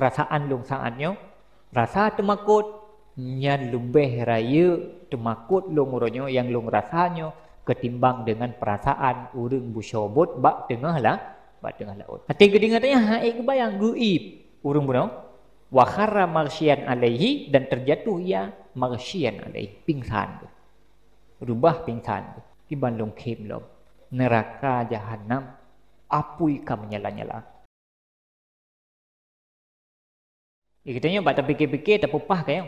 perasaan lung saatnya rasa temakut nyan lebih raya temakut lung uronyo yang lung rasanya ketimbang dengan perasaan urang busyobot bak tengah laut. Hati gedingatnya haik kebayang guib urang buno wa kharra maghsyian alaihi dan terjatuh ia maghsyian alaihi pingsan. Rubah pingsan di bandung kem lom neraka jahanam apui kam nyala-nyala. Ikatnya bak terpikir-pikir tak pupah kayo.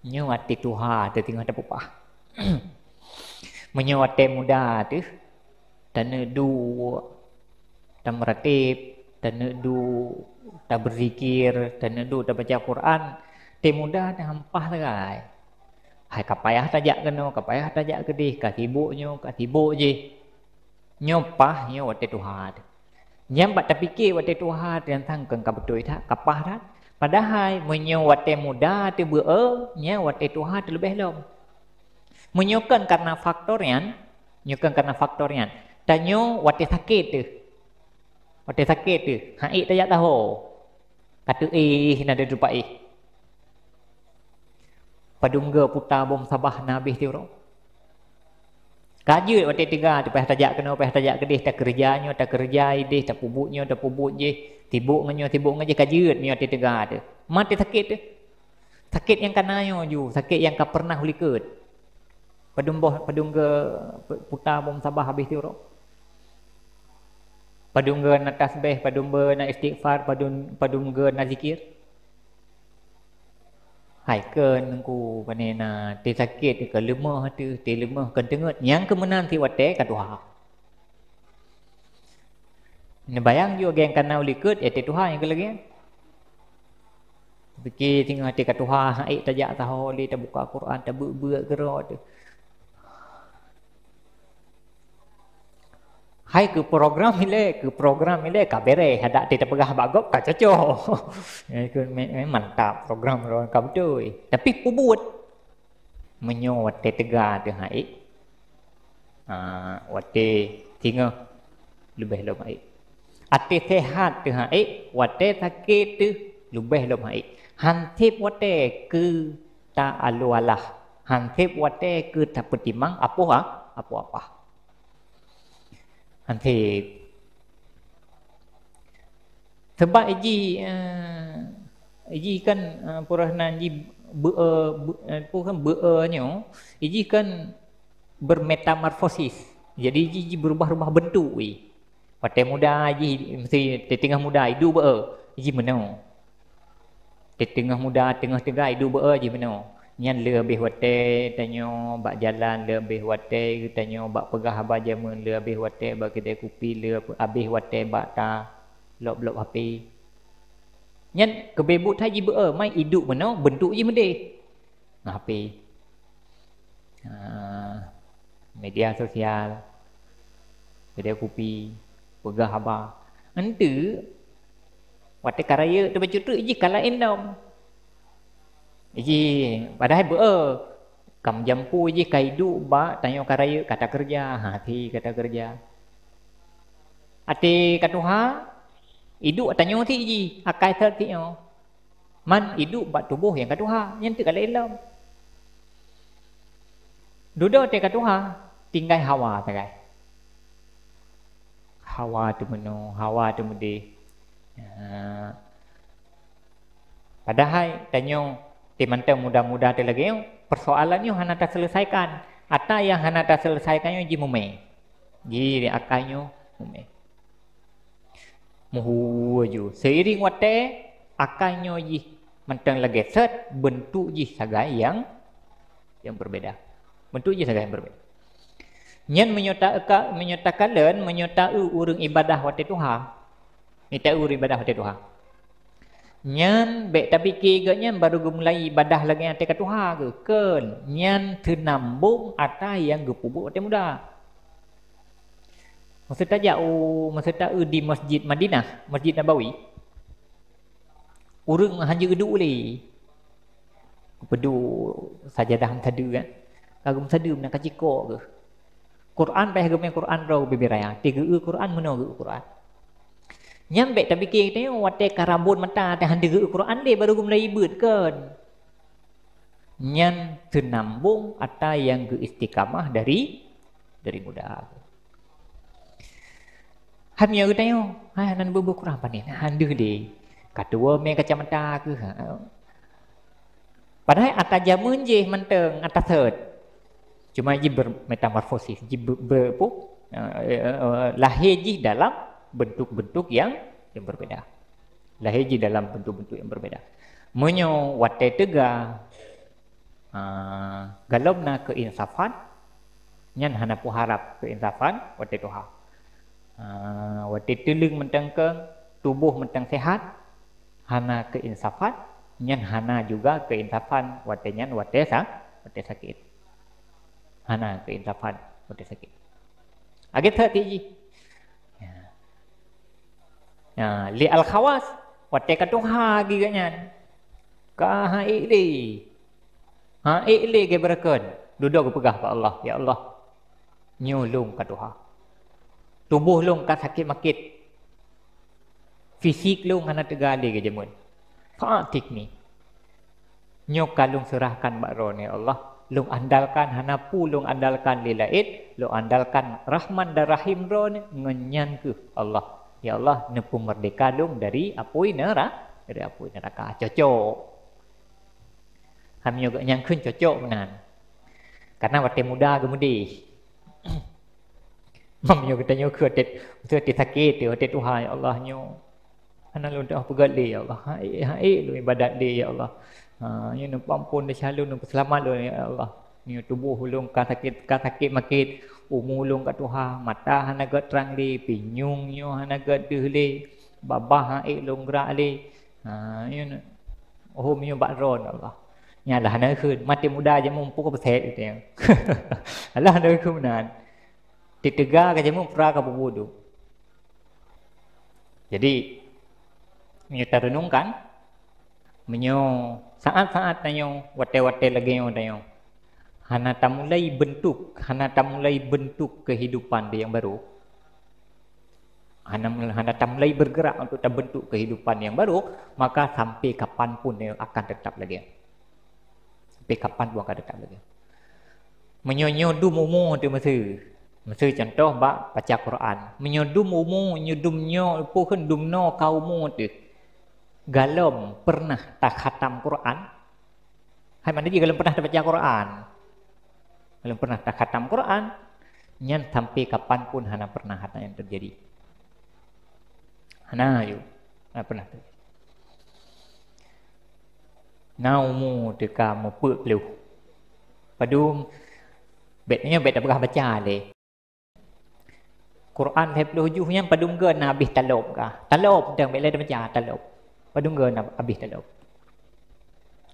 Nyo hati Tuhan tertinggal tak pupah. Menyo hati muda tu dan du tak meratib dan du tak berzikir dan du tak baca Quran te muda dah hampah lagai. Hai kapayah tajak keno kapayah tajak kedih ka tibuk je. Nyo pah nyo hati Tuhan. Nyam bat terfikir wate Tuhan dan tangkeng ka betul tak kapah tak. Padahal menyo wate muda tu nya wate Tuhan terlebih lom. Menyokan karena faktorian, tanyo wate sakit tu. Wate sakit tu. Haik tajak tahu. Kata nak ada rupa Padungga putar bom sabah nabih tu ro. Kajut waktu tiga tu payah tajak kena payah tajak kedih tak kerjanya tak kerja idih tak pubut je tibuk nganyo kajut ni waktu tiga tu mati sakit tu sakit yang kanayo ju sakit yang ka pernah uliket padungga putar bom sabah habis tu ro padungga nak tasbih padungga nak istighfar padungga nak zikir hai ken ku panena ti sakit ke lemah tu ti lemah kan tenget yang kemenan ti wate ka Tuhan. Ne bayang juga yang kana ulikut ya ti Tuhan yang kelagi. Fikir tinggal ti ka Tuhan hai tajak tahu li ta buka Quran ta beuk gero tu. Hai ke program ile kabere ada ti terpegah bagop ka coco. Itu mantap program ro ka betul. Tapi pubut menyot te tega tu hai. Wate tinggal lebih lom hai. Ati sehat tu hai, wate sakit tu lebih lom hai. Hantip wate ke ta alualah. Hantip wate ke ta petimang apa. Nanti sebab iji kan puranan iji be'nyo iji kan bermetamorfosis jadi iji berubah-ubah bentuk pada muda iji mesti tengah muda hidup iji menau tengah muda tengah hidup iji menau nyan lebih wate tanyo bak jalan lebih wate tanyo bak pegah aba jamun lebih wate bak kedai kopi lebih wate bak ta lop api nyan kebebut haji mai hidup meno bentuk je mede ngapi media sosial kedai kopi pegah aba ente wate karaya tu bacutu ji kala endom Iji padahal kam jampu iji kaidu ba tanyo karaya kata kerja hati kata kerja ati katuha hidup tanyo ti iji akai terti yo man hidup ba tubuh yang katuha yang tu kala elam dudo te katuha tinggal hawa tagai hawa tu meno hawa tu mudi padahal tanyo mantau muda-muda tu lagi persoalannya hana tak selesaikan atau yang hana tak selesaikannya ji mume ji akainya mume muhu ju seiring wate akainya ji mantang lagi set bentuk ji sagai yang berbeda bentuk ji sagai yang berbeda nyen menyatakan urang ibadah wate Tuhan minta urang ibadah wate Tuhan nyan bek tapi keganya baru mulai ibadah lagi ante ka Tuhan ke nyan tenambung ata yang gepubuk ate muda maksud di Masjid Madinah Masjid Nabawi urang hanya geduk li pedu sajadah tadu kan kagum tadu nak kaciko ke Quran payah gemeng Quran ro bebiraya tiga Quran meno Quran Nyambek tak fikir tengok wate karabun mata teh hande Quran dia baru mulai ibut kan. Nyan tenambung atau yang ke istiqamah dari muda. Han yo tengok, ha nan bubu Quran panin hande dia. Kadua me kacamata ke. Padahal atas jamun je menteng atas third. Cuma je bermetamorfosis, je lahir je dalam bentuk-bentuk yang berbeza. Lahir je dalam bentuk-bentuk yang berbeza. Menyo wate tega galomna keinsafan nyan hana pu harap keinsafan wate Tuhan. Wate telung mentengkeng tubuh menteng sehat hana keinsafan nyan hana juga keinsafan wate nyan wate sakit. Hana keinsafan wate sakit. Agak hati ya. Li al khawas wate katuha giganya. Ka haili. Haili ke berakan. Duduk pegah ke Allah, ya Allah. Nyulung katuha. Tubuh lung ka sakit makit. Fisik lung hana tegali ke jemun. Fatik ni. Nyok kalung serahkan bakro ni Allah. Lung andalkan hana pu lung andalkan lilaid, lung andalkan Rahman dan Rahim ron ngenyan ke Allah. Ya Allah nepu merdeka lung dari apui neraka. Cocok. Kami juga nyangkun cocok menan. Karena waktu muda gemudi. Mam yo kita nyo ketet sakit yo tet Tuhan ya Allah nyo. Ana lu dah pegali ya Allah. Hai lu ibadat dia ya Allah. Nyo nu pampun dah selalu nu selamat lu ya Allah. Nyo tubuh ulung ka sakit makit umulung ka Tuhan mata hana gat terang li pinyung nyo hana gat deh li babah hai lung gerak li. Nyo nyo bakron Allah. Nya lah hana keun mati muda je mumpu ka peset itu yang. Allah hana keun menan. Ditega ke jemu pra ka bubudu. Jadi menyo renungkan menyo saat-saat nanyo wate-wate lagi nanyo hana tamulai bentuk kehidupan dia yang baru. Hana tamulai bergerak untuk terbentuk kehidupan yang baru, maka sampai kapan pun dia akan tetap lagi. Sampai kapan pun akan tetap lagi. Menyo dumumu tu masa contoh bak baca Quran. Menyodum umu, nyodum nyo, pun dumno kaumu tu. Galom pernah tak khatam Quran. Hai mana dia galom pernah tak baca Quran. Galom pernah tak khatam Quran. Nyan sampai kapan pun hana pernah hana yang terjadi. Hana yu, hana pernah terjadi. Naumu teka mu pek lu. Padum betnya bet tak pernah baca le. Quran hebloh juhnya padung ge na habis talop ka. Talop tang bela baca talop. Padung ge na habis talop.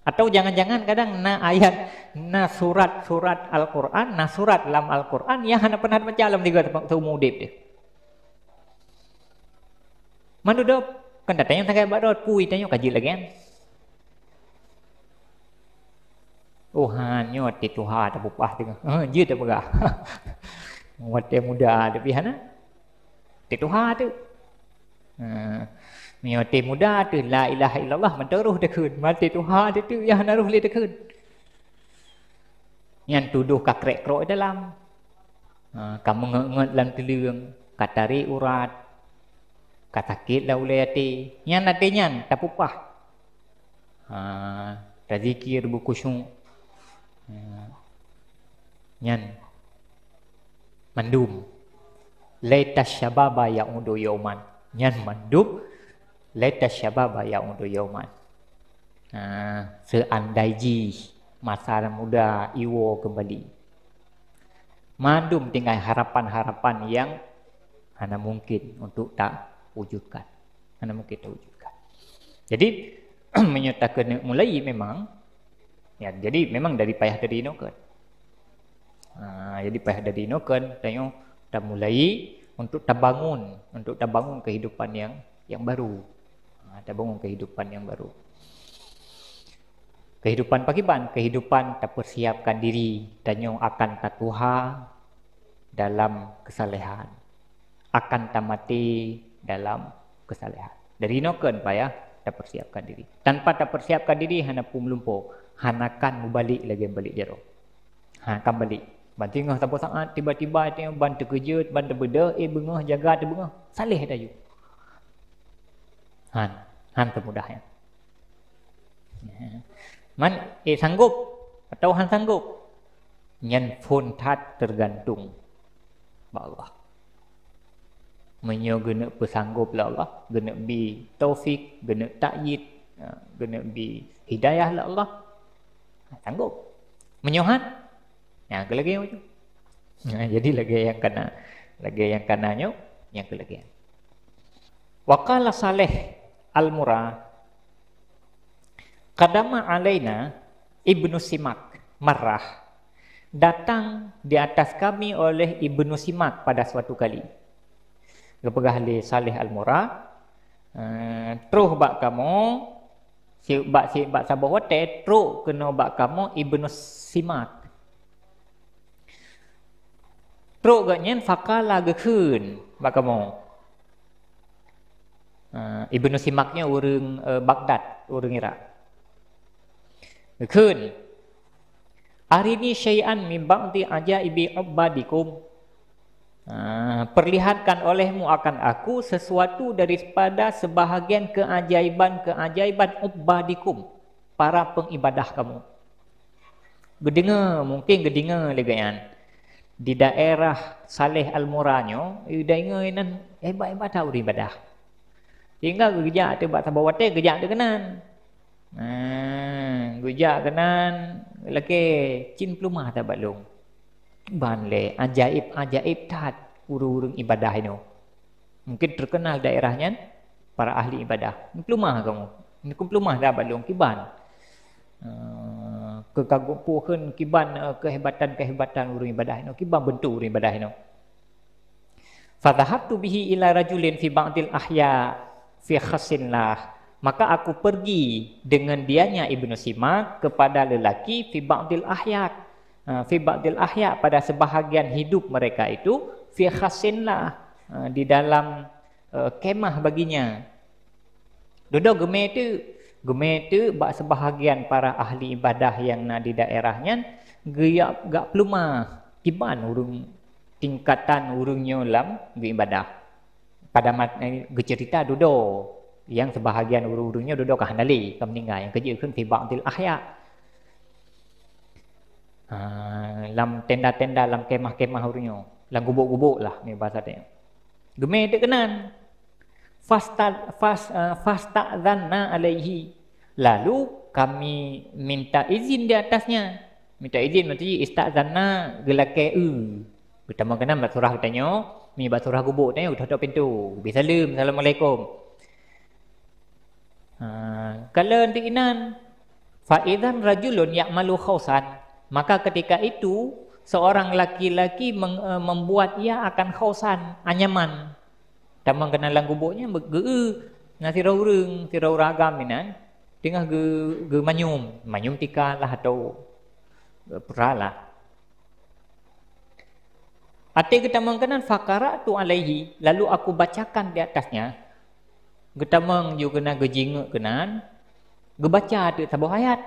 Atau jangan-jangan kadang na ayat na surat Al-Quran, na surat dalam Al-Quran yang hana pernah baca dalam tiga tempat umudip dia. Manu dop kan datang yang tangkai badot pui tanya kaji lagi kan. Oh hanyo ti Tuhan tak bupah tengah. Je tak pegah. Wate muda tapi hana ti Tuhan tu. Miote muda tu la ilaha illallah menteruh dekeun mati Tuhan tu ya hana ruh le dekeun. Yang tuduh kakrek krok dalam. Kamu ngenget dalam telung katari urat katakit laulati. Yang nantinya tak pupah. Tazikir bukusyung. Nyan mandum laitas syababa ya'udu yauman nyan mandum laitas syababa ya'udu yauman. Seandai ji masa muda iwo kembali. Mandum tinggal harapan-harapan yang hana mungkin untuk tak wujudkan. Hana mungkin tak wujudkan. Jadi menyatakan mulai memang ya, jadi memang dari payah dari inokan. Jadi payah dari inokan, tengok dah mulai untuk terbangun kehidupan yang baru. Terbangun kehidupan yang baru. Kehidupan pakiban, kehidupan tak persiapkan diri, tengok akan tatuha dalam kesalehan, akan tamati dalam kesalahan. Dari noken payah tak persiapkan diri. Tanpa tak persiapkan diri hana pun melumpuh. Hanakan balik lagi balik jero. Kan balik. Ban tengah tanpa saat tiba-tiba tengah ban terkejut, ban terbeda, bengah jaga terbengah. Salih dah you. Han termudahnya. Man sanggup atau han sanggup. Nyan phone tat tergantung ba Allah. Menyo gena pesanggup la Allah, gena bi taufik, gena ta'yid, gena bi hidayah la Allah. Sanggup. Menyohan. Ya, kelagi macam. Jadi lagi yang kananyo, yang kelagi. Wa qala Saleh Al-Murra Qadama alaina Ibnu Simak marrah. Datang di atas kami oleh Ibnu Simak pada suatu kali. Kepegah li Saleh Al-Murra terus bak kamu si bak sabah wate terus kena bak kamu Ibnu Simak. Terus ganyen fakala gekun bak kamu. Ibnu Simaknya orang Baghdad, orang Iraq. Gekun. Arini syai'an min ba'di ajaibi ubadikum. Perlihatkan olehmu akan aku sesuatu daripada sebahagian keajaiban-keajaiban ubadikum, para pengibadah kamu. Gedengar, mungkin gedengar legayan. Di daerah Saleh Al-Muranyo, dengar inan hebat-hebat tahu ibadah. Hingga gejak tu bak tabawate gejak tu kenan. Gejak kenan laki cin plumah tak balung. Ban le ajaib tat urung ibadah ini. Mungkin terkenal daerahnya para ahli ibadah. Plumah kamu. Ini plumah dah balung kiban. Kekagupuhan kiban kehebatan urung ibadah ini. Kiban bentuk urung ibadah ini. Fadhahabtu bihi ila rajulin fi ba'dil ahya fi khasinlah. Maka aku pergi dengan dianya Ibnu Simak kepada lelaki fi ba'dil ahya. Fi ba'dil ahya pada sebahagian hidup mereka itu fi khasinlah di dalam kemah baginya. Duduk geme tu bak sebahagian para ahli ibadah yang na di daerahnya gak plumah kiban urung tingkatan urungnya lam ibadah. Pada cerita duduk yang sebahagian urung-urungnya duduk ke handali ke meninggal yang kerja kan fi ba'dil ahya. Lam tenda-tenda, lam kemah-kemah urungnya, lam gubuk-gubuk lah ni bahasa dia. Gemeh dia kenan. Fasta'dhanna alaihi. Lalu kami minta izin di atasnya. Minta izin maksudnya ista'dhanna gelake pertama kena bat surah katanya, mi bat surah gubuk tanya udah tutup pintu. Bisalam, assalamualaikum. Kalau diinan fa idzan rajulun ya'malu khausan. Maka ketika itu seorang laki-laki membuat ia akan khausan, anyaman. Tamang kena lang gubuknya na tirau ragam inan tengah ge manyum tika lah atau peralah. Ate ketamang kenan fakara tu alaihi, lalu aku bacakan di atasnya. Getamang juga kena gejinguk kenan, gebaca tu sabah ayat.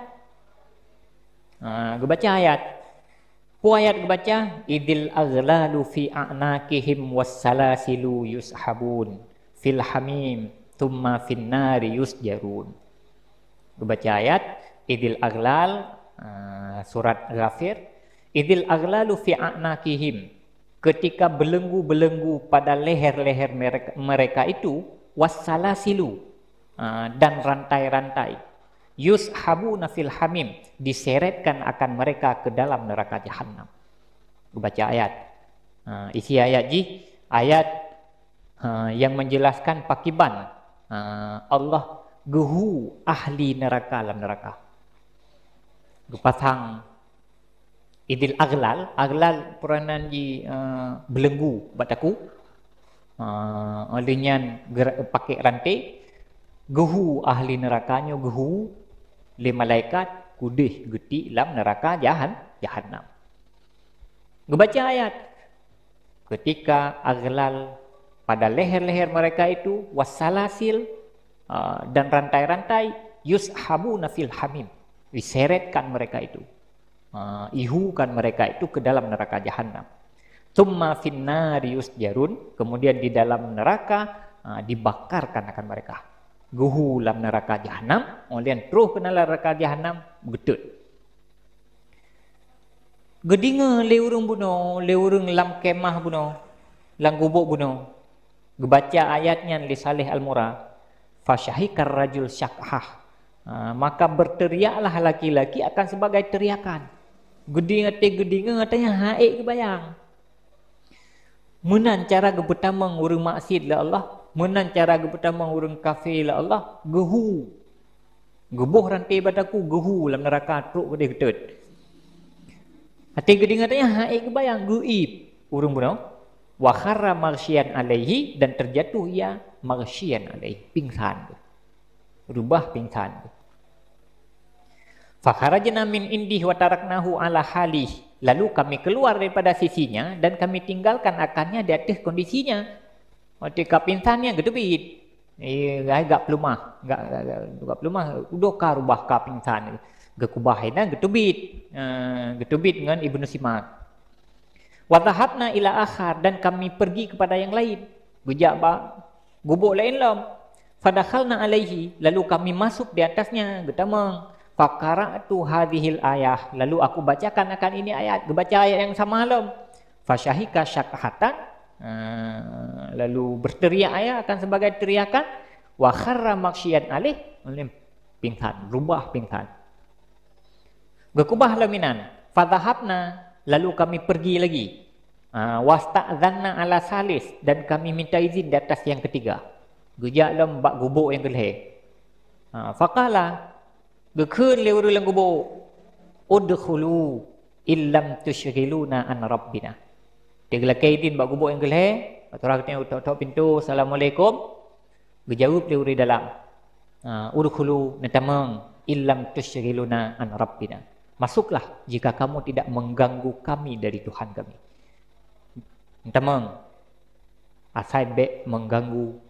Gebaca ayat. Pu ayat gebaca idil aghlalu fi a'naqihim wassalasilu yushabun fil hamim thumma fin nari yusjarun. Gebaca ayat idil aghlal surat Ghafir, idil aghlalu fi a'naqihim, ketika belenggu-belenggu pada leher-leher mereka itu wassalasilu dan rantai-rantai yushabuna fil hamim, diseretkan akan mereka ke dalam neraka jahanam. Baca ayat. Isi ayat ayat yang menjelaskan pakiban Allah gehu ahli neraka dalam neraka. Gepasang idil aglal peranan di belenggu bataku. Olehnya pakai rantai gehu ahli nerakanya gehu le malaikat kudih geti dalam neraka jahanam. Gebaca ayat ketika aglal pada leher-leher mereka itu wasalasil, dan rantai-rantai, yushabuna fil hamim, diseretkan mereka itu, ihukan mereka itu ke dalam neraka jahanam. Tsumma finnari yusjarun, kemudian di dalam neraka dibakarkan akan mereka. Guhu dalam neraka jahanam, kemudian terus ke dalam neraka jahanam getut. Gedinga leurung buno, leurung lam kemah buno, lam gubuk buno. Gebaca ayatnya li Salih Al-Murad, fasyahikar rajul syakhah, maka berteriaklah laki-laki akan sebagai teriakan. Gedinga katanya haik kebayang. Menan cara ke pertama urang maksiat la Allah, menan cara ke pertama urang kafir la Allah, gehu. Gebuh rantai badaku gehu dalam neraka teruk gede getut. Hati gedinga katanya haik kebayang guib urang buno. Wa kharra maghsyian alaihi, dan terjatuh ia maghsyian alaihi, pingsan. Rubah pingsan. Fa kharajna min indih wa taraknahu ala halih, lalu kami keluar daripada sisinya dan kami tinggalkan akannya di atas kondisinya. Ketika pingsannya gedebit. Gak pelumah, gak pelumah, udah ka rubah ka pingsan. Gekubahinan gedebit. Gedebit dengan Ibnu Simak. Wadahabna ila akhar, dan kami pergi kepada yang lain. Gujak gubuk lain lam. Fadakhalna alaihi, lalu kami masuk di atasnya. Getamang. Faqara'tu hadhil ayah, lalu aku bacakan akan ini ayat. Gebaca ayat yang sama lam. Fasyahika syakhatan, lalu berteriak ayat akan sebagai teriakan. Wa kharra maghsyian alaih, pingsan, rubah pingsan. Gekubah laminan. Fadhahabna, lalu kami pergi lagi. Wasta'zanna ala salis, dan kami minta izin di atas yang ketiga. Gejak dalam bak gubuk yang kelih. Faqala, gekun lewur dalam gubuk. Udkhulu illam tushghiluna an rabbina. Dia gelakai izin bak gubuk yang kelih. Orang kata utak-utak pintu, Assalamualaikum. Gejawab lewur di dalam. Udkhulu natamang illam tushghiluna an rabbina. Masuklah jika kamu tidak mengganggu kami dari Tuhan kami. Tamang. Asal baik mengganggu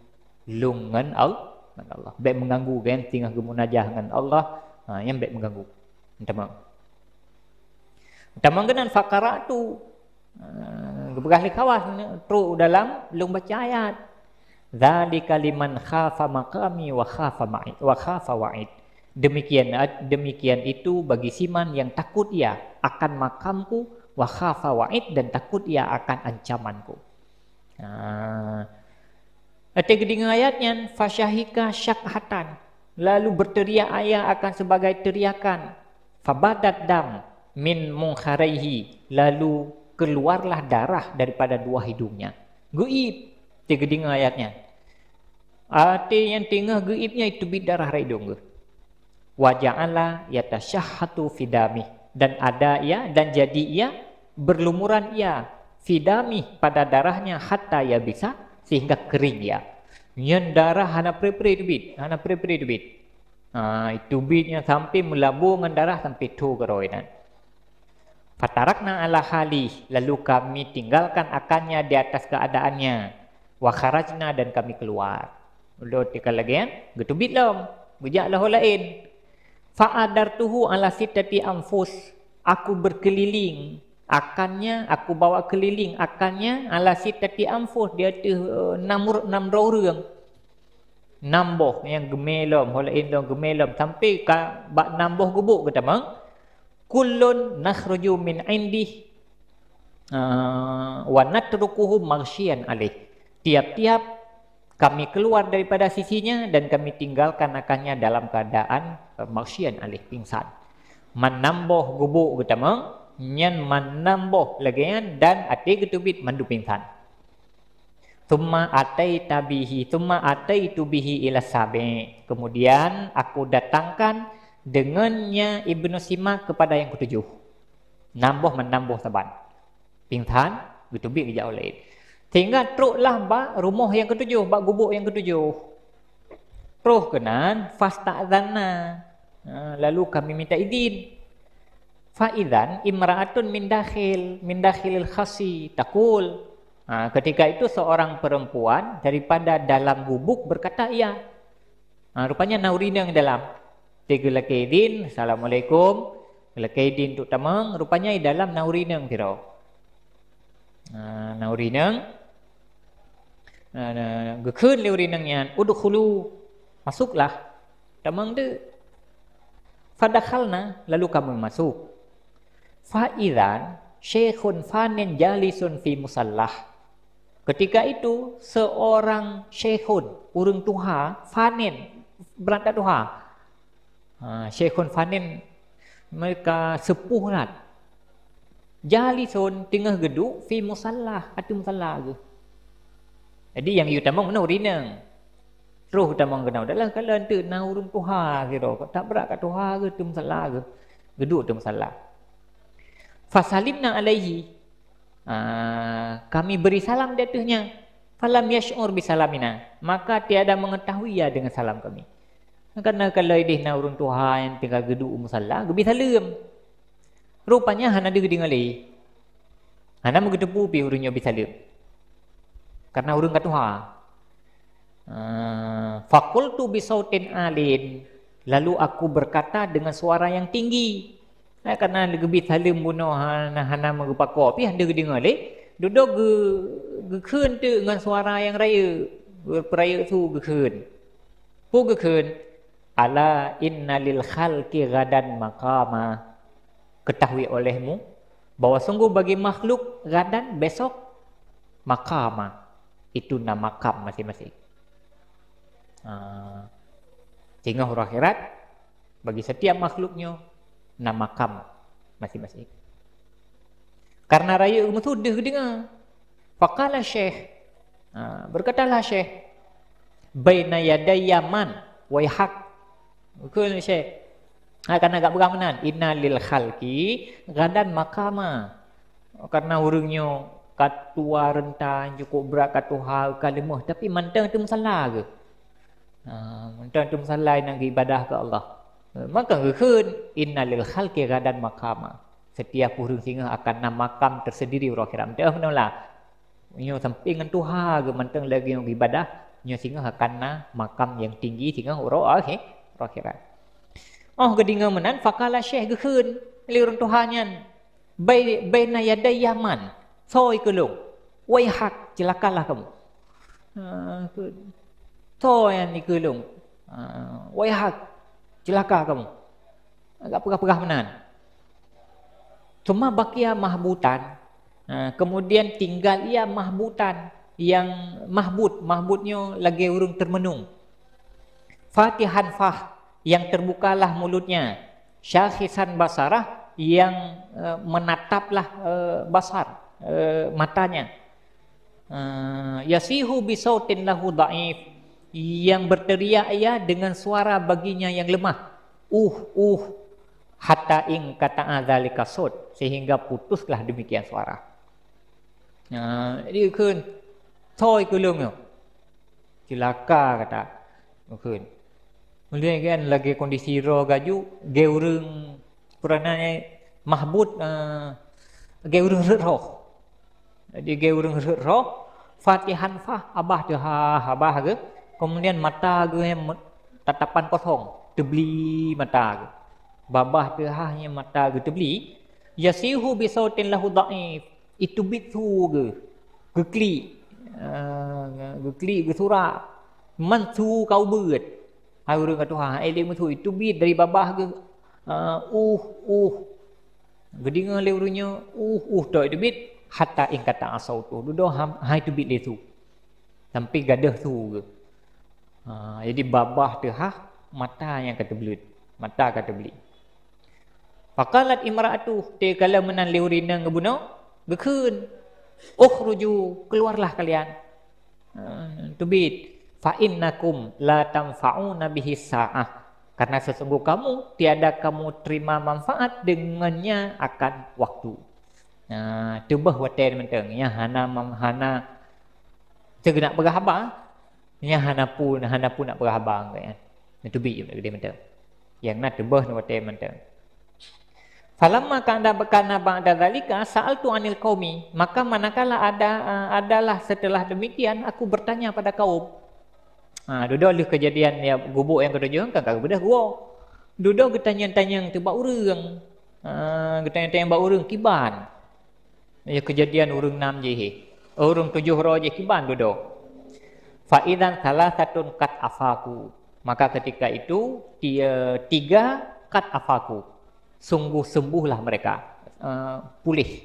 lungan Allah. Baik mengganggu kan tinggal gemunajah dengan Allah, yang baik mengganggu. Tamang. Tamang kenan fakara tu begali kawas teruk dalam lung baca ayat. Zalika liman khafa maqami wa khafa wa'id. Demikian itu bagi siman yang takut ia akan makamku, wa khafa wa'id, dan takut ia akan ancamanku. Ada gedinga ayatnya, fasyahika syakhatan, lalu berteriak ayat akan sebagai teriakan. Fabadat dam min mungkharaihi, lalu keluarlah darah daripada dua hidungnya. Guib, ada gedinga ayatnya. Arti yang tengah guibnya itu darah hidung. Waja'ala yatasyahhatu fidami, dan ada ia, dan jadi ia berlumuran ia fidami, pada darahnya, hatta ya bisa, sehingga kering ia. Yang darah hana pre-pre debit. Itu bitnya sampai melabur dengan darah sampai tu keroinan. Fatarakna ala halih, lalu kami tinggalkan akannya di atas keadaannya. Wa kharajna, dan kami keluar. Lalu tikal lagi kan, getubit lam, bujaklah lain. Fa'adartuhu ala sittati anfus, aku berkeliling akannya, aku bawa keliling akannya ala sittati anfus, dia tu 6 orang. 6 boh yang gemelom, holain dong gemelom sampai ka bak 6 boh gubuk kata mang. Kullun nakhruju min indih wa natrukuhu maghsyian alaih. Tiap-tiap kami keluar daripada sisinya dan kami tinggalkan akannya dalam keadaan maghsyian alaih, pingsan. Menambah gubuk kata mang, nyan menambah lagian, dan ati ketubit mandu pingsan. Thumma ataitu bihi ila sabi. Kemudian aku datangkan dengannya Ibnu Simak kepada yang ketujuh. Menambah saban. Pingsan, ketubit kejap lain. Sehingga teruklah bak rumah yang ketujuh, bak gubuk yang ketujuh. Terus kenan fasta'zanna. Lalu kami minta izin. Fa'idzan imra'atun min dakhilil khasi taqul. Ketika itu seorang perempuan daripada dalam gubuk berkata iya. Rupanya naurina yang dalam. Tiga lakaidin, Assalamualaikum. Lakaidin tu tamang, rupanya di dalam naurina yang tirau. Naurina. Gekun leurinang yan, udkhulu. Masuklah. Tamang tu. Fadakhalna, lalu kami masuk. Fa'idan, syekhun fanin jalisun fi musallah. Ketika itu seorang syekhun, urang tuha, fanin, berantak tuha. Syekhun fanin, mereka sepuh lah. Jalisun tengah geduk fi musallah, atu musallah ke. Jadi yang utama mana urinang. Terus utama kenal dalam kalau ente na urang tuha kira, tak berat kat tuha ke tu musallah ke. Geduk tu musallah. Fasalimna alaihi. Kami beri salam di atasnya. Falam yash'ur bisalamina. Maka tiada mengetahui ya dengan salam kami. Karena kalau idih na urang tuha yang tengah geduk musallah, gebi salam. Rupanya hana dia geding alai. Hana menggedepu pi urangnya bi salam. Karena urang kat tuha. Fakultu bisautin alin. Lalu aku berkata dengan suara yang tinggi. Karena lebih salim bunuh hana megepako pi hande geding ale duduk gekun tu dengan suara yang raya berperaya tu gekun pu gekun ala innalil khalqi gadan maqama. Ketahui olehmu bahwa sungguh bagi makhluk gadan besok maqama. Itu nama makam masing-masing. Sehingga huruf akhirat bagi setiap makhluknya nama makam masing-masing. Karena raya umur tu dia dengar. Faqala syekh. Berkatalah syekh. Baina yaday yaman waihak. Bukan syekh. Karena agak beramanan. Inna lil khalqi gadan makama. Karena urangnya katua rentan cukup berat katuha kalimah tapi mantang tu masalah ke? Mantang tu masalah nak ibadah ke Allah. Maka gekun innalil khalqi gadan makama. Setiap urang singa akan nama makam tersendiri urang akhirat. Dah benalah. Nyo samping dengan Tuhan ke mantang lagi yang ibadah, nyo singa akan na makam yang tinggi singa urang akhirat. Oh gedinga menan faqala syekh gekun li urang Tuhannya. Baina yaday yaman. Soi kelung. Waihak, celakalah kamu. Soi yang ni kelung. Waihak, celaka kamu. Agak pegah-pegah menan. Cuma bakia mahbutan. Kemudian tinggal ia mahbutan. Yang mahbutnya lagi urung termenung. Fatihan fah. Yang terbukalah mulutnya. Syakhisan basarah. Yang menataplah basar. Matanya. Yasihu bisautin lahu da'if. Yang berteriak ia dengan suara baginya yang lemah. Hatta ing kata adzalika sud. Sehingga putuslah demikian suara. Dia kun toy kulung. Celaka kata. Kun. Mulai kan lagi kondisi roh gaju geurung purananya mahbud geurung roh. Jadi geurung roh Fatihan fah abah tu abah ke. Kemudian mata ke tatapan kosong, tebli mata ke. Babah tu hanya mata ke tebli. Yasihu bisautin lahu da'if. Itu bitu ke. Gekli. Gekli ke surak. Mantu kau berat. Hai urang kata Tuhan, dia mantu itu bit dari babah ke. Gedinga le urangnya tak itu bit. Hatta ing kata asau tu. Duduk hai tu bit tu. Sampai gadah tu ke. Jadi babah tu mata yang kata belut. Mata kata beli. Faqalat imra'atu te kala menan liurina ngebuno gekun. Ukhruju, keluarlah kalian. Tubit fa innakum la tanfa'una bihi sa'ah. Karena sesungguh kamu tiada kamu terima manfaat dengannya akan waktu. Tubah waten menteng ya hana segenak berahaba ya hana pun nak berahaba kan. Tubit je dia menteng. Yang nak tubah waten menteng. Falamma kana ba'da dzalika sa'altu 'anil qaumi, maka manakala adalah setelah demikian aku bertanya pada kaum. Duduk kejadian ya gubuk yang ketujuh kan kagak bedah gua. Duduk ketanya-tanya tebak urang. Ketanya-tanya bak urang kiban. Ya kejadian urang 6 je. Urang 7 roh je kiban duduk. Fa idzan salasatun kat afaku. Maka ketika itu dia 3 kat afaku. Sungguh sembuhlah mereka, pulih.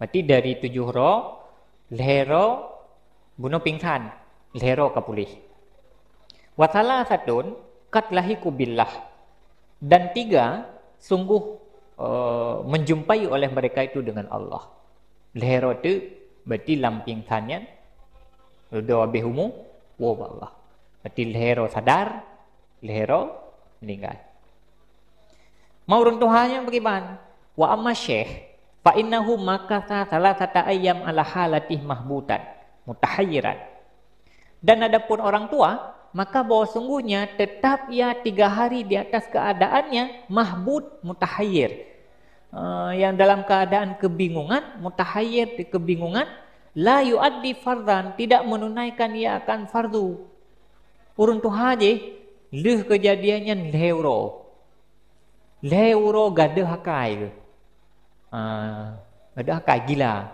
Berarti dari 7 roh, lehero bunuh pingsan, lehero ke pulih. Wa salasatun kat lahiku billah. Dan 3 sungguh menjumpai oleh mereka itu dengan Allah. Lehero itu berarti lam pingsannya udah habis umur, Allah. Berarti lehero sadar, lehero meninggal. Mau runtuhannya bagaimana? Wa amma syekh fa innahu makatha salasata ayyam ala halatih mahbutan mutahayyiran. Dan adapun orang tua, maka bahwa sungguhnya tetap ia 3 hari di atas keadaannya mahbud mutahayyir. Yang dalam keadaan kebingungan, mutahayyir di kebingungan, la yuaddi fardhan, tidak menunaikan ia akan fardu. Urun tuha je, leh kejadiannya lewro. Lewro gada hakai ke. Gada hakai gila.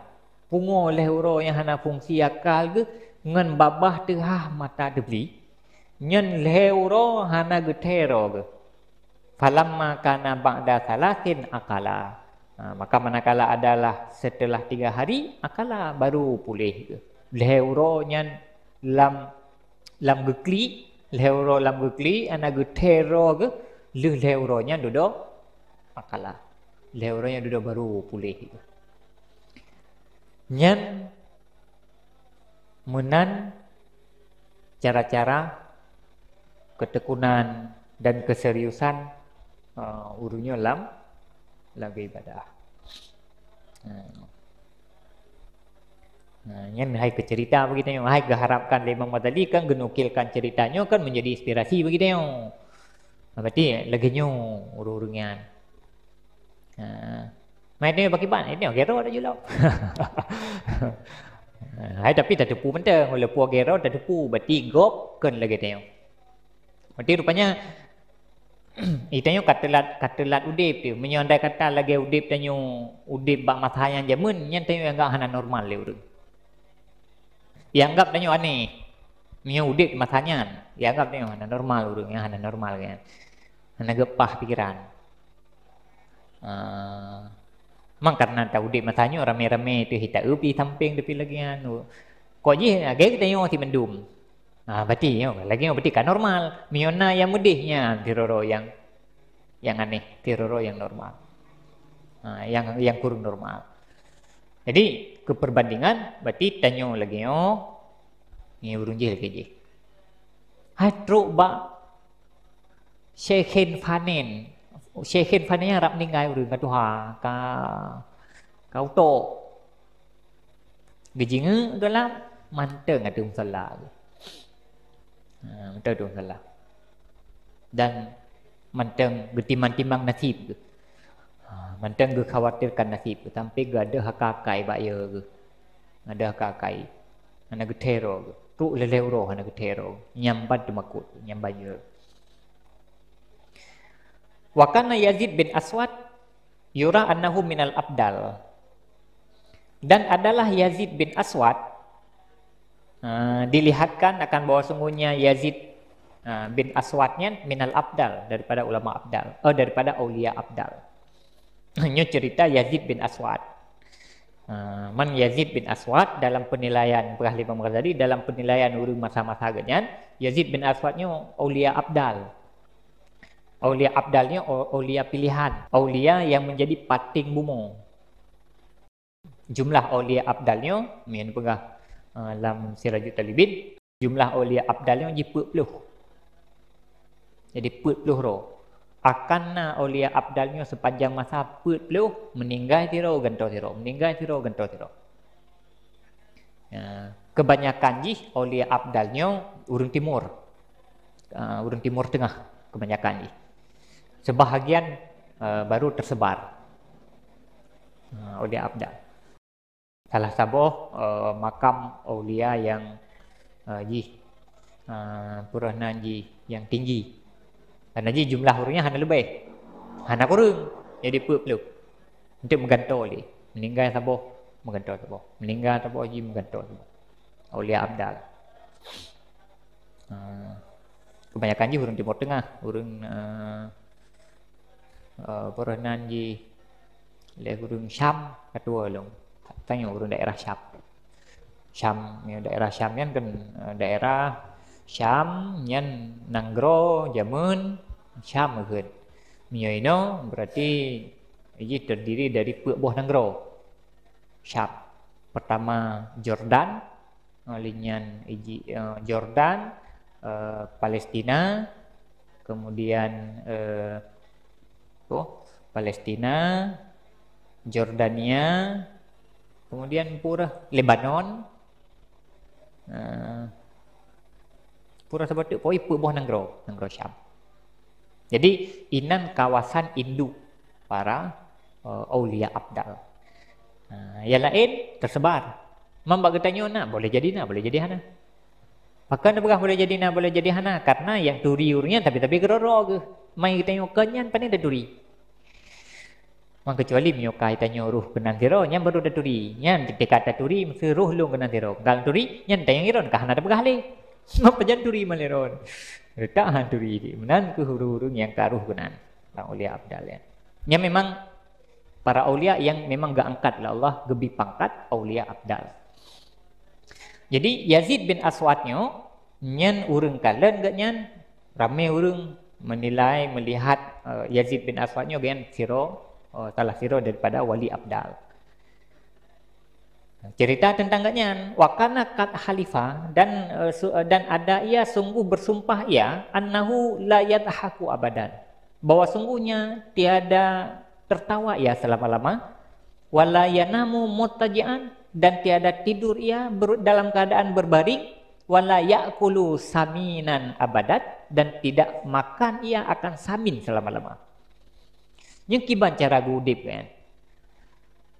Pungo lewro yang hana fungsi akal ke ngan babah tehah mata debli. Nyen lewro hana getero ke. Falamma kana ba'da salasin akala. Maka manakala adalah setelah 3 hari akala baru pulih ke. Lewro nyen lam gekli, lewro lam gekli ana getero ke. Lewronya duduk akala. Lewronya duduk baru pulih. Nyan menan cara-cara ketekunan dan keseriusan urunya lam lagi ibadah. Nyan hai ke cerita begitu yo. Hai keharapkan Imam Ghazali kan genukilkan ceritanya kan menjadi inspirasi begitu yo. Berarti laginya urung-urungan. Mai ni bagi ban, ini gero ada julok. Hai tapi tak tepu mentang, oleh puak gero tak tepu, berarti gop kan lagi tengok. Berarti rupanya itanya katelat udip tu, menyandai kata lagi udip tanya udip bak masa yang jamun, yang tanya enggak hana normal le urang. Yang anggap tanya aneh. Mia udip masanya, ya anggap tanya hana normal urang, hana normal kan. Hana gepah pikiran. Mang karena tahu di matanya rame-rame tu hita upi samping depi lagi anu. Kok je agak tengok si mendum. Berarti lagi berarti kan normal. Miona yang mudihnya tiroro yang aneh, tiroro yang normal. Yang kurang normal. Jadi keperbandingan berarti tanya lagi ni urung je lagi je. Hatru ba Syekhin Fanin. Syekhin Fanin yang rap meninggal urang katuha kau to. Gejinga dalam manteng ada musalla. Manteng musalla. Dan manteng getiman-timang nasib. Manteng ge khawatirkan nasib sampai ge ada hakakai baya ge. Ada hakakai. Ana getero ge. Tu lelewro ana getero. Nyambat demakut, nyambaya. Wa kana Yazid bin Aswad yura annahu minal abdal. Dan adalah Yazid bin Aswad dilihatkan akan bahwa sungguhnya Yazid bin Aswadnya minal abdal, daripada ulama abdal, daripada aulia abdal. Ini cerita Yazid bin Aswad. Man Yazid bin Aswad dalam penilaian Perah Imam Ghazali, dalam penilaian urang masa-masa genyan, Yazid bin Aswadnya aulia abdal. Aulia abdalnya aulia pilihan, aulia yang menjadi pating bumo. Jumlah aulia abdalnya min pegah dalam Sirajut Talibin, jumlah aulia abdalnya jadi 40. Jadi 40 roh. Akanna aulia abdalnya sepanjang masa 40 meninggal tiro gento tiro, meninggal tiro gento tiro. Kebanyakan jih aulia abdalnya urang timur. Urang timur tengah kebanyakan jih. Sebahagian baru tersebar aulia abdal. Salah satu makam aulia yang puranan yang tinggi. Karena jumlah orangnya hanya lebih. Hanya kurang. Jadi perlu untuk menggantol dia. Meninggal sabar, menggantol sabar. Meninggal sabar lagi menggantol sabar. Aulia abdal. Kebanyakan je orang Timur Tengah, orang peranan je orang Syam kedua long. Tanya orang daerah Syam. Syam, daerah Syam kan daerah Syam yang Nanggro, Yaman, Syam kan. Mio berarti ini terdiri dari buah Nanggro. Syam. Pertama Jordan, linyan Jordan, Palestina, kemudian Palestina, Jordania, kemudian pura Lebanon, pura sebab tu poi buah Nanggro Syam. Jadi inan kawasan induk para aulia abdal. Yang lain tersebar. Mambak ketanya nak boleh jadi hana. Maka nak boleh jadi nak boleh jadi hana karena yang duri-urinya tapi geroro ke. Mai ketanya kanyan paning dah duri. Mang kecuali miokai tanya ruh kenan tiro nya baru dah duri. Nya dekat dah duri mesti ruh lu kenan tiro. Gal duri nya tayang iron kah hana dah begah le. Ngapa jan duri maleron. Tak han duri di. Menan ke huru-huru yang karuh kenan. Bang aulia abdal ya. Nya memang para aulia yang memang gak angkat lah Allah gebi pangkat aulia abdal. Jadi Yazid bin Aswadnya nyen urang kalen gak nyen ramai urang menilai melihat Yazid bin Aswadnya gen siro salah siro daripada wali abdal. Cerita tentang gak nyen wakana kat khalifah dan ada ia sungguh bersumpah ia annahu la yadhaku abadan bahwa sungguhnya tiada tertawa ia selama-lama wala yanamu muttaji'an dan tiada tidur ia dalam keadaan berbaring wala ya'kulu saminan abadat dan tidak makan ia akan samin selama-lama. Yang kiban cara gudip kan.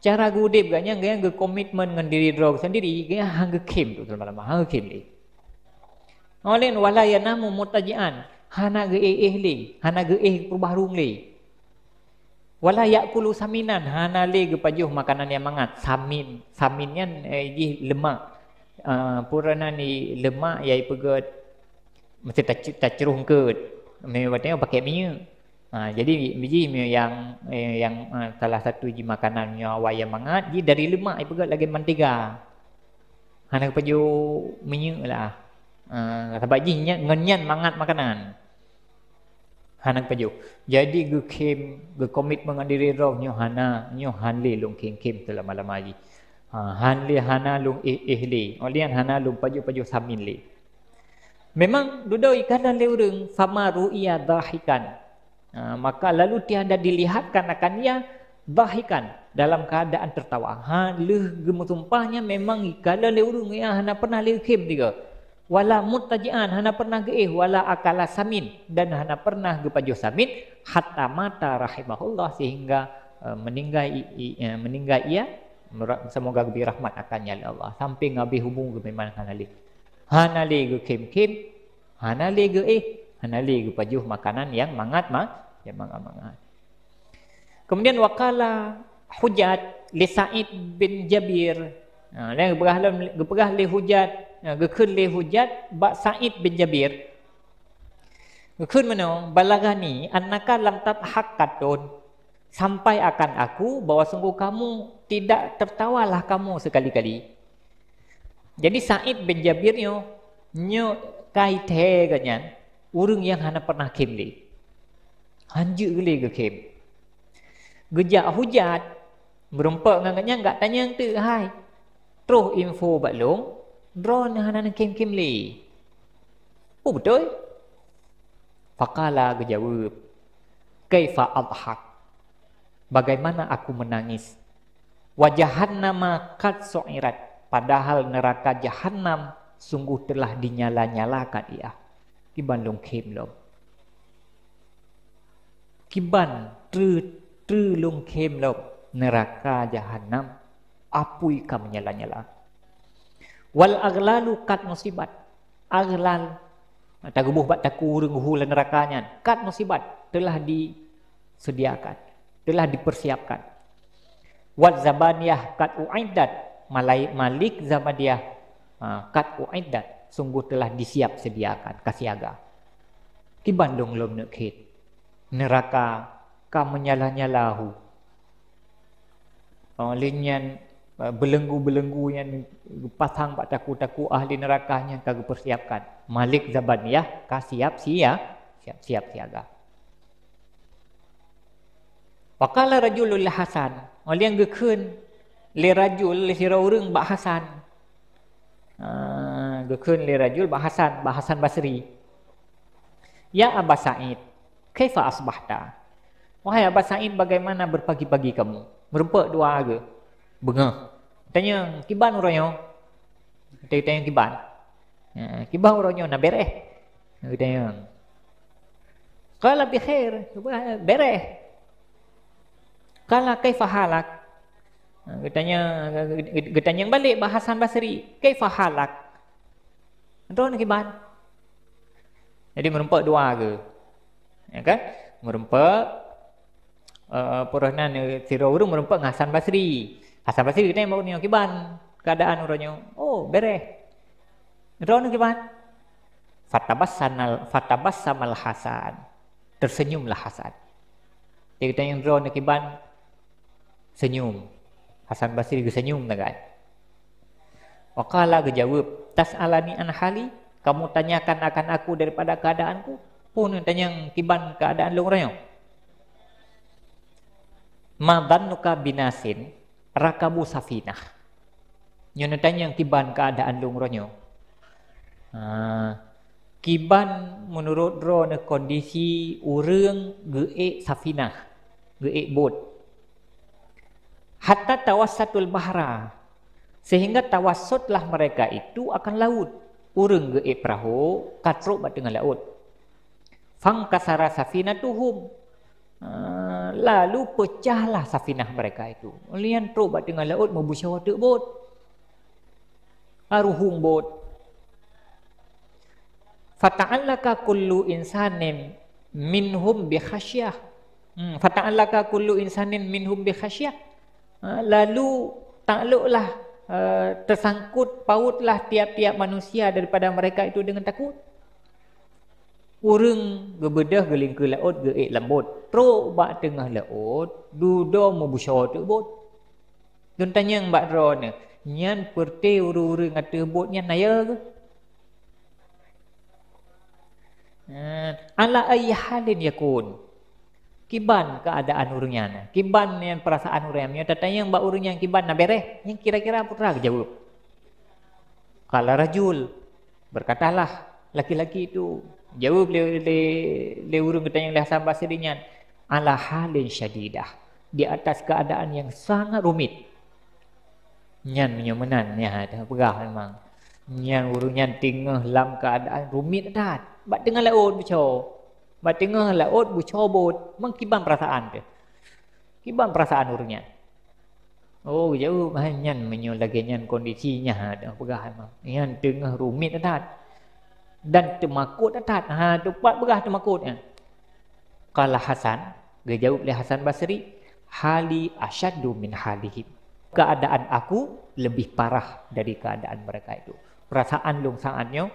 Cara gudip kan yang komitmen dengan diri drog sendiri gaya hang kem tu selama-lama hang kem li. Oleh wala yanamu muttaji'an hana ge li hana ge perbaharung li. Wala ya'kulu saminan hana le ge pajuh makanan yang mangat saminnya lemak purana ni lemak yai pegat mesti tak cerung ke memang pakai minyak. Jadi biji yang salah satu ji makanannya awak yang mangat ji dari lemak ai pegat lagi mentega. Hana pajuh minyak lah. Sebab ji ngenyan mangat makanan. Hana pajuh. Jadi ge komitmen dengan diri roh nyo hana nyo hanle long kem selama-lama ji. Hanle hana long ehli. Olian hana long pajuh samin le. Memang dudoi kadang le urang fama ru'iya dhahikan. Maka lalu tiada dilihatkan akan ia dhahikan dalam keadaan tertawa. Leh gemutumpahnya memang kadang le urang ya hana pernah le kem juga. Wala muttaji'an hana pernah ge wala akala samin dan hana pernah ge pajuh samin hatta mata rahimahullah sehingga meninggal ia semoga lebih rahmat akannya Allah sampai ngabi hubung ge memang hana le ge kem hana le ge hana le ge pajuh makanan yang mangat yang mangat. Kemudian wakala hujat li Sa'id bin Jabir. Dan gepegah le hujat gekun le hujat ba Sa'id bin Jabir. Gekun mano balagani annaka lam tathaqatun sampai akan aku bahwa sungguh kamu tidak tertawalah kamu sekali-kali. Jadi Sa'id bin Jabir nyo kai the ganyan urang yang hana pernah kem le. Hanju le ke kem. Gejak hujat berempak ngangnya enggak tanya yang tu hai. Terus info batlong drone hana kem le. Oh betul? Faqala gejawab kaifa adhak. Bagaimana aku menangis? Wa jahannama qad su'irat. Padahal neraka jahannam sungguh telah dinyala-nyalakan ia. Kiban long kem long. Kiban lung kem lop neraka jahanam apui ka menyala-nyala. Wal aghlalu kat musibat. Aghlal tagubuh bat taku renguhu nerakanya. Kat musibat telah disediakan, telah dipersiapkan. Wat zabaniyah kat uiddat, malik zabaniyah kat uiddat, sungguh telah disiap sediakan kasiaga. Kiban dong lom nak khit neraka ka menyala-nyalahu. Linyan belenggu-belenggu yang pasang pak taku-taku ahli nerakanya kagak persiapkan. Malik zabaniyah ka siap siaga. Waqala rajulul Hasan, oleh yang gekeun li rajul li siraurung Mbak Hasan. Gekeun li rajul Mbak Hasan Basri. Ya Aba Sa'id, kaifa asbahta? Wahai Aba Sa'id, bagaimana berpagi-pagi kamu? Merempak dua ke? Bengah. Tanya kiban orangnya. Tanya kiban. Kiban orangnya nak bereh. Tanya. Qala bi khair, bereh. Qala kaifa halak? Getanya balik bahasan Basri. Kaifa halak? Entah nak kiban. Jadi merempak dua ke? Ya kan? Merempak peranan siraurung merempak dengan Hasan Basri. Hasan Basri kita yang baru ni kiban keadaan orangnya. Oh, bereh. Entah nak kiban. Fatabassamal Hasan. Tersenyumlah Hasan. Dia kata yang drone kiban senyum. Hasan Basri senyum kan. Waqala jawab, tas'alani an hali, kamu tanyakan akan aku daripada keadaanku. Pun tanya kiban keadaan lu orangnya. Ma dhannuka binasin rakabu safinah. Nyon tanya kiban keadaan lu orangnya. Kiban menurut drone kondisi urang geek safinah, geek bot. Hatta tawassatul bahra, sehingga tawassutlah mereka itu akan laut. Urang geek perahu katruk bat dengan laut. Fang kasara safinatuhum, lalu pecahlah safinah mereka itu. Lian truk bat dengan laut membusyawa tek bot. Aruhung bot. Fata'allaka kullu insanin minhum bi khasyah. Fata'allaka kullu insanin minhum bi khasyah. Lalu takluklah tersangkut pautlah tiap-tiap manusia daripada mereka itu dengan takut. Urang gebedah geling ke laut geek lambut. Truk bak tengah laut dudo membusyawa tek bot. Dun tanya mbak drone, nyan perte urang ate bot nyan naya ke? Ala ayyi halin yakun. Kiban keadaan urangnya. Kiban yang perasaan urangnya. Tanya mbak urang yang kiban na bereh. Yang kira-kira putra jawab. Qala rajul, berkatalah laki-laki itu. Jawab le urang ketanya oleh Hasan Basri nyan. Ala halin syadidah. Di atas keadaan yang sangat rumit. Nyan menyomenan ya, dah pegah memang. Nyan urangnya tengah dalam keadaan rumit dah. Bat tengah laut bocor. Bat tengah laut bocor bot. Mang kiban perasaan dia. Kiban perasaan urangnya. Oh, jauh nyan menyo lagi nyan kondisinya dah pegah memang. Nyan tengah rumit dah. Dan temakut dah. Tepat pegah temakutnya. Qala Hasan, dia jawab oleh Hasan Basri, hali asyaddu min halihim. Keadaan aku lebih parah dari keadaan mereka itu. Perasaan lung saatnya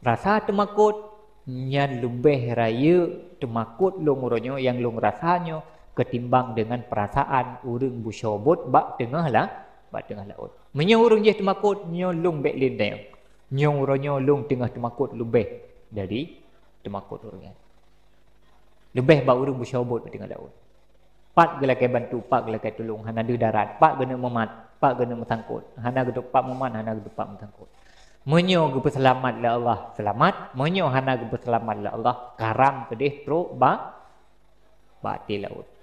rasa temakut nyan lebih raya temakut lung uronyo yang lung rasanya ketimbang dengan perasaan urang busyobot bak tengah laut. Menyo urang je temakut nyo lung bek lindang. Nyo uronyo lung tengah temakut lebih dari temakut urangnya. Lebih bak urang busyobot bak tengah laut. Pak gelakai bantu, pak gelakai tolong, hana de darat, pak gena memat, pak gena mesangkut. Hana geduk pak memat, hana geduk pak mesangkut. Menyo ge selamat la Allah selamat, menyo hana ge selamat la Allah karam kedih truk ba ti laut.